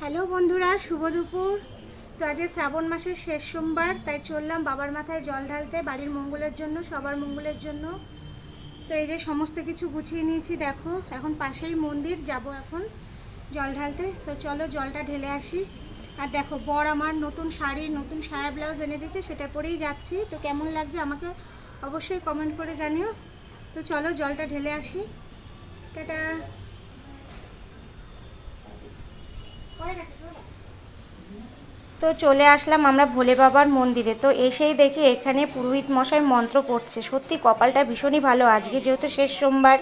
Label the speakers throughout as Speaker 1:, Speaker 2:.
Speaker 1: Hello বন্ধুরা, শুভ দুপুর। তো আজ শ্রাবণ মাসের শেষ সোমবার, তাই চললাম বাবার মাথায় জল ঢালতে, বাড়ির মঙ্গলের জন্য, সবার মঙ্গলের জন্য। তো এই যে সমস্ত কিছু গুছিয়ে নিয়েছি, দেখো এখন পাশেই মন্দির, যাব এখন জল ঢালতে। তো চলো জলটা ঢেলে আসি। আর দেখো বর আমার নতুন শাড়ি, নতুন সায়া ব্লাউজ এনে দিয়েছে, সেটা পরেই যাচ্ছি। তো কেমন লাগছে আমাকে অবশ্যই কমেন্ট করে জানিও। তো চলো জলটা ঢেলে আসি। টাটা। তো চলে আসলাম আমরা ভোলে বাবার মন্দিরে। তো এসেই দেখি এখানে পুরোহিত মশাই মন্ত্র পড়ছে। সত্যি কপালটা ভীষণই ভালো আজকে, যেহেতু শেষ সোমবার।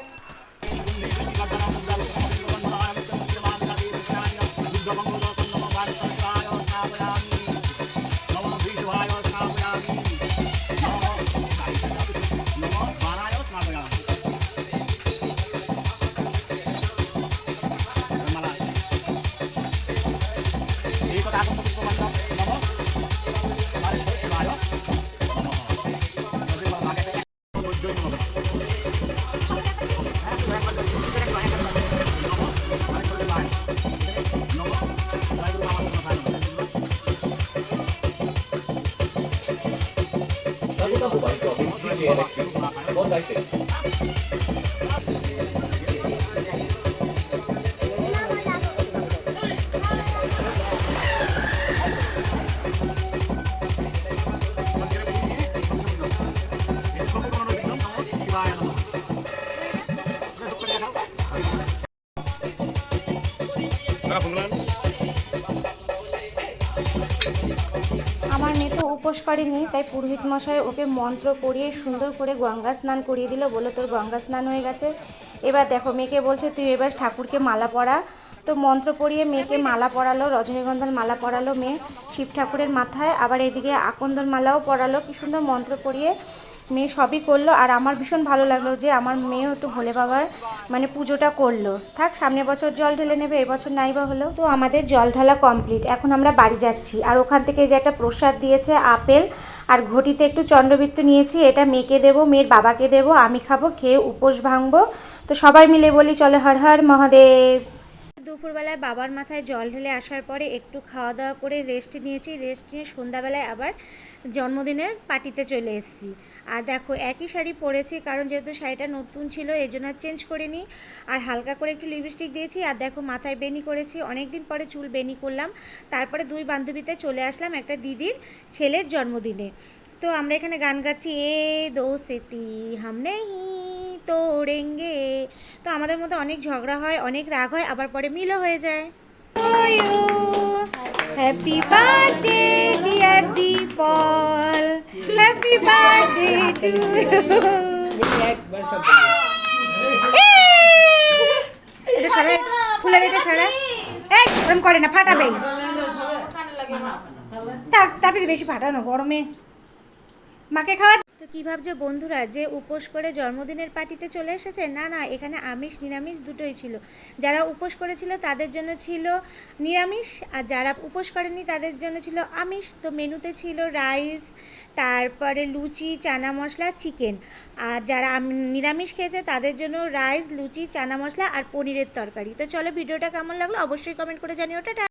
Speaker 1: আমার মেয়ে তো উপোস করেনি, তাই পুরোহিত মশাই ওকে মন্ত্র পড়িয়ে সুন্দর করে গঙ্গা স্নান করিয়ে দিল। বলে তোর গঙ্গা স্নান হয়ে গেছে। এবার দেখো মেয়েকে বলছে তুই এবার ঠাকুরকে মালা পরা। তো মন্ত্র পড়িয়ে মেয়েকে মালা পরালো, রজনীগন্ধার মালা পরালো মেয়ে শিব ঠাকুরের মাথায়। আবার এদিকে আকন্দর মালাও পরালো। কি সুন্দর মন্ত্র পড়িয়ে মেয়ে সবই করলো। আর আমার ভীষণ ভালো লাগলো যে আমার মেয়েও একটু ভোলে বাবার মানে পুজোটা করলো। থাক, সামনের বছর জল ঢেলে নেবে, এবছর নাই বা হলো। তো আমাদের জল ঢালা কমপ্লিট, এখন আমরা বাড়ি যাচ্ছি। আর ওখান থেকে যে একটা প্রসাদ দিয়েছে আপেল, আর ঘটিতে একটু চন্দ্রবৃত্ত নিয়েছি, এটা মেয়েকে দেবো, মেয়ের বাবাকে দেবো, আমি খাবো, খেয়ে উপোস ভাঙবো। তো সবাই মিলে বলি চলে হর হর মহাদেব। দুপুরবেলায় বাবার মাথায় জল ঢেলে আসার পরে একটু খাওয়া দাওয়া করে রেস্ট নিয়েছি। রেস্ট নিয়ে সন্ধ্যাবেলায় আবার জন্মদিনের পার্টিতে চলে এসেছি। আর দেখো একই শাড়ি পরেছি, কারণ যেহেতু শাড়িটা নতুন ছিল এই জন্য আর চেঞ্জ করিনি। আর হালকা করে একটু লিপস্টিক দিয়েছি। আর দেখো মাথায় বেনি করেছি, অনেক দিন পরে চুল বেনি করলাম। তারপরে দুই বান্ধবীতে চলে আসলাম একটা দিদির ছেলের জন্মদিনে। তো আমরা এখানে গান গাচ্ছি, এ দোস্তি হাম নেহি তোড়েঙ্গে। তো আমাদের মধ্যে অনেক ঝগড়া হয়, অনেক রাগ হয়, আবার পরে মিলও হয়ে যায়। Happy birthday dear Dipal, happy birthday to এটা সারা ফুলের, এটা সারা এই গরম করে না, ফাটাবে। থাক, তারপরে বেশি ফাটানো গরমে মাকে খাওয়া। তো কী ভাবছো বন্ধুরা যে উপোস করে জন্মদিনের পার্টিতে চলে এসেছে? না না, এখানে আমিষ নিরামিষ দুটোই ছিল। যারা উপোস করেছিল তাদের জন্য ছিল নিরামিষ, আর যারা উপোস করেনি তাদের জন্য ছিল আমিষ। তো মেনুতে ছিল রাইস, তারপরে লুচি, চানা মশলা, চিকেন। আর যারা নিরামিষ খেয়েছে তাদের জন্য রাইস, লুচি, চানা মশলা আর পনিরের তরকারি। তো চলো ভিডিওটা কেমন লাগলো অবশ্যই কমেন্ট করে জানিও। টাটা।